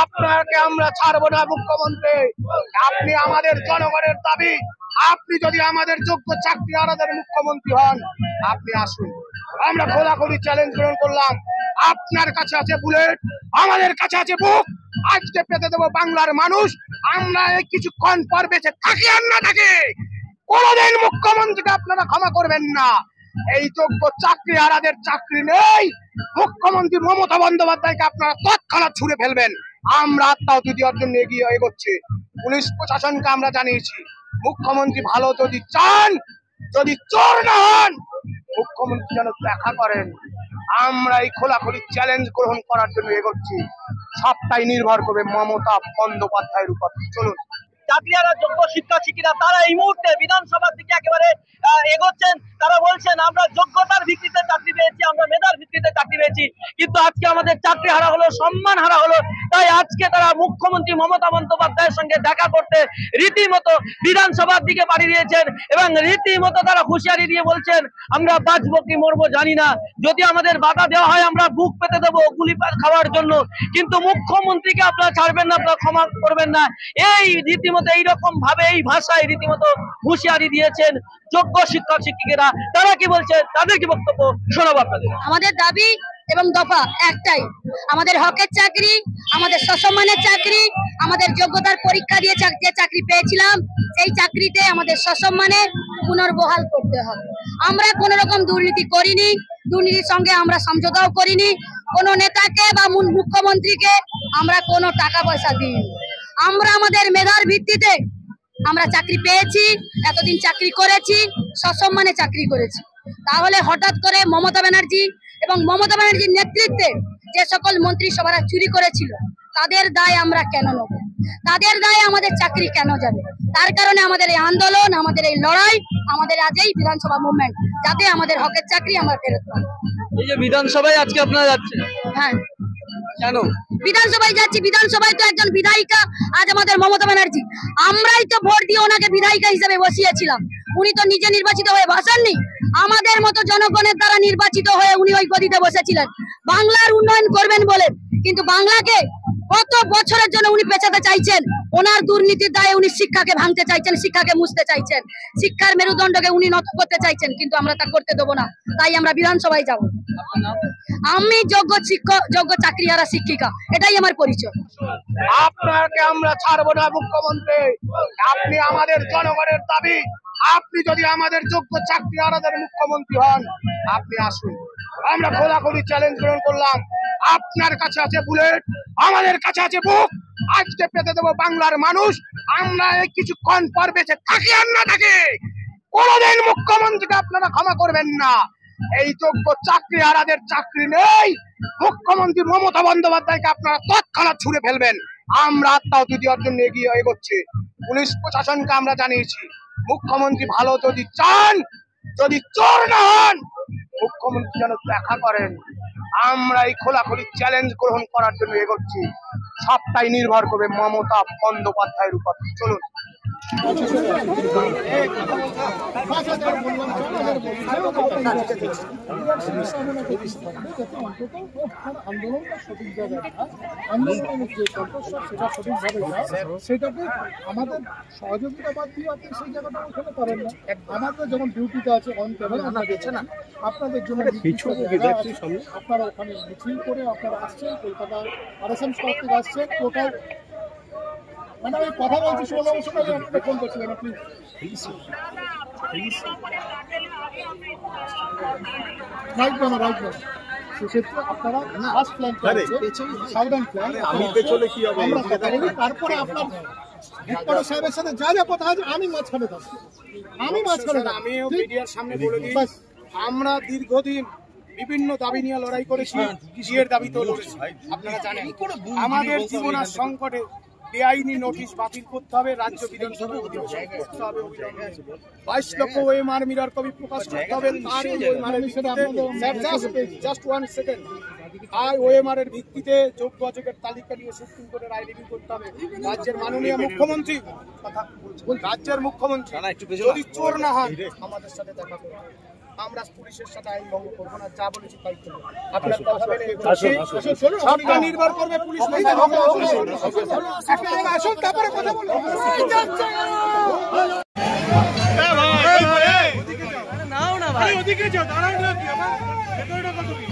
আপনাকে আমরা ছাড়বো না মুখ্যমন্ত্রী। আপনি আমাদের জনগণের দাবি, আপনি যদি আমাদের যোগ্য চাকরিহারাদের মুখ্যমন্ত্রী হন, আপনি আসুন। আমরা খোলাখুলি চ্যালেঞ্জ গ্রহণ করলাম। আপনার কাছে আছে বুলেট, আমাদের কাছে আছে বুক। আজকে পেতে দেবো বাংলার মানুষ। আমরা এই কিছুক্ষণ পর বেঁচে থাকি আর না থাকি, কোনোদিন মুখ্যমন্ত্রীকে আপনারা ক্ষমা করবেন না। এই যোগ্য চাকরিহারাদের চাকরি নেই, মুখ্যমন্ত্রী মমতা বন্দ্যোপাধ্যায়কে আপনারা তৎক্ষণাৎ ছুড়ে ফেলবেন। আমরা আত্মাহুতি দেওয়ার জন্য এগোচ্ছি। পুলিশ প্রশাসনকে আমরা জানিয়েছি, মুখ্যমন্ত্রী ভালো যদি চান, যদি চোর না হন, মুখ্যমন্ত্রী যেন দেখা করেন। আমরা এই খোলাখুলি চ্যালেঞ্জ গ্রহণ করার জন্য এগোচ্ছি। সবটাই নির্ভর করবে মমতা বন্দ্যোপাধ্যায়ের উপর। চলুন। চাকরিহারা যোগ্য শিক্ষার্থীরা তারা এই মুহূর্তে বিধানসভার দিকে একেবারে এগোচ্ছেন। তারা বলছেন আমরা যোগ্যতার ভিত্তিতে চাকরি পেয়েছি, আমরা মেধার ভিত্তিতে চাকরি পেয়েছি, কিন্তু আজকে আমাদের চাকরি হারা হলো, সম্মান হারা হলো। তাই আজকে তারা মুখ্যমন্ত্রী মমতা বন্দ্যোপাধ্যায়ের সঙ্গে দেখা করতে রীতিমতো বিধানসভার দিকে পাড়ি দিয়েছেন এবং রীতিমতো তারা হুঁশিয়ারি দিয়ে বলছেন আমরা বাঁচবো কি মরবো জানি না, যদি আমাদের বাধা দেওয়া হয় আমরা বুক পেতে দেবো গুলি খাওয়ার জন্য, কিন্তু মুখ্যমন্ত্রীকে আপনারা ছাড়বেন না, আপনারা ক্ষমা করবেন না। এই রীতিমতো এইরকম ভাবে এই ভাষায় রীতিমতো হুঁশিয়ারি দিয়েছেন যোগ্য শিক্ষক শিক্ষিকারা। তারা কি বলছে, তাদের কি বক্তব্য শোনাবো আপনাদের। আমাদের দাবি এবং দফা একটাই, আমাদের হকের চাকরি, আমাদের সসম্মানের চাকরি, আমাদের যোগ্যতার পরীক্ষা দিয়ে যে চাকরি পেয়েছিলাম সেই চাকরিতে আমাদের সসম্মানে পুনর্বহাল করতে হবে। আমরা কোন রকম দুর্নীতি করিনি, দুর্নীতির সঙ্গে আমরা সমঝোতাও করিনি, কোনো নেতাকে বা মুখ্যমন্ত্রীকে আমরা কোনো টাকা পয়সা দিইনি। আমরা আমাদের মেধার ভিত্তিতে আমরা চাকরি পেয়েছি, এতদিন চাকরি করেছি, সসম্মানে চাকরি করেছি। তাহলে হঠাৎ করে মমতা ব্যানার্জি এবং মমতা ব্যানার্জির নেতৃত্বে যে সকল মন্ত্রিসভারা চুরি করেছিল তাদের দায় আমরা কেন নেব? তাদের দায় আমাদের চাকরি কেন যাবে? তার কারণে আমাদের এই আন্দোলন, আমাদের এই লড়াই, আমাদের আজ এই বিধানসভা মুভমেন্ট, যাতে আমাদের হকের চাকরি আমরা ফেরত পাই। এই যে বিধানসভায় আজকে আপনারা যাচ্ছেন, হ্যাঁ কেন বিধানসভায় যাচ্ছি? বিধানসভায় তো একজন বিধায়িকা আজ আমাদের মমতা ব্যানার্জি, আমরাই তো ভোট দিয়ে ওনাকে বিধায়িকা হিসেবে বসিয়েছিলাম। উনি তো নিজে নির্বাচিত হয়ে বসেননি, আমাদের মতো জনগণের দ্বারা নির্বাচিত হয়ে উনি ওই গদিতে বসেছিলেন বাংলার উন্নয়ন করবেন বলে। কিন্তু বাংলাকে কত বছরের জন্য উনি পেছাতে চাইছেন, ওনার দুর্নীতির দায়ে উনি শিক্ষাকে ভাঙতে চাইছেন, শিক্ষাকে মুছতে চাইছেন, শিক্ষার মেরুদণ্ডকে উনি নত করতে চাইছেন, কিন্তু আমরা তা করতে দেবো না। তাই আমরা বিধানসভায় যাব। আমি যোগ্য শিক্ষক, যোগ্য চাকরিহারা শিক্ষিকা, এটাই আমার পরিচয়। আপনাকে আমরা ছাড়বো না মুখ্যমন্ত্রী। আপনি আমাদের জনগণের দাবি, আপনি যদি আমাদের যোগ্য চাকরিহারাদের মুখ্যমন্ত্রী হন, আপনি আসুন। আমরা খোলাখুলি চ্যালেঞ্জ গ্রহণ করলাম। আপনার কাছে আছে বুলেট, আমাদের কাছে আছে বুক। আজকে পেতে দেবো বাংলার মানুষ। আমরা এই কিছুক্ষণ পর বেঁচে থাকি আর না থাকি, কোনোদিন মুখ্যমন্ত্রীকে আপনারা ক্ষমা করবেন না। এই যোগ্য চাকরিহারাদের চাকরি নেই, মুখ্যমন্ত্রী মমতা বন্দ্যোপাধ্যায়কে আপনারা তৎক্ষণাৎ ছুড়ে ফেলবেন। আমরা আত্মাহুতি দেওয়ার জন্য এগোচ্ছি। পুলিশ প্রশাসনকে আমরা জানিয়েছি, মুখ্যমন্ত্রী ভালো যদি চান, যদি চোর না হন, মুখ্যমন্ত্রী যেন দেখা করেন। আমরা এই খোলাখুলি চ্যালেঞ্জ গ্রহণ করার জন্য এগোচ্ছি। সবটাই নির্ভর করবে মমতা বন্দ্যোপাধ্যায়ের উপর। চলুন। আন্দোলনটা সঠিক জায়গায় আন্দোলনের যে কণ্ঠস্বর সেটা সঠিকভাবে সেটাকে আমাদের সহযোগিতা বাদ দিয়ে আপনি সেই জায়গাটা ওখানে পারেন না। আমাদের যখন ডিউটিতে আছে অন ক্যামেরা গেছে না, আপনাদের জন্য আপনারা ওখানে মিছিল করে আপনারা আসছেন, কলকাতা আরএসএম স্টক থেকে আসছেন কোটায়। মানে আমি কথা বলছি, ষোলো বছর আগে আপনাকে ফোন করছিলেন আপনি। রাইট না, রাইট না, সেক্ষেত্রে আপনারা ফার্স্ট প্ল্যান সাউদার্ন প্ল্যান, তারপরে আপনার হেডকোয়ার্টার সাহেবের সাথে যা যা কথা আছে আমি মাঝখানে থাকবো, আমিও মিডিয়ার সামনে বলে দিই। আমরা দীর্ঘদিন বিভিন্ন দাবি নিয়ে লড়াই করেছি, জিয়ের দাবি তো লড়েছি। আপনারা জানেন আমাদের জীবনের সংকটে বেআইনি নোটিশ বাতিল করতে হবে, রাজ্য বিধানসভায় 22 লক্ষ ওএমআর মিরর কপি প্রকাশ করতে হবে। Just 1 second. আর ওএমআর এর ভিত্তিতে যোগ্য অযোগ্যের তালিকা নিয়ে সুপ্রিম কোর্টে রায় রিভিউ করতে হবে। রাজ্যের মাননীয় মুখ্যমন্ত্রী কথা রাজ্যের মুখ্যমন্ত্রী যদি চোর না হন আমাদের সাথে দেখা করুন। আমরা পুলিশের সাথে আইন ভঙ্গ করবো না, যা বলেছি তাই করবো। আপনার কথা মেনে এগোচ্ছি। সবটা নির্ভর করবে পুলিশ আসুন, তারপরে কথা বলবো। নাও না ভাই। ওদিকে যাও, দাঁড়াও না কি আমার ভেতরটা কত কি?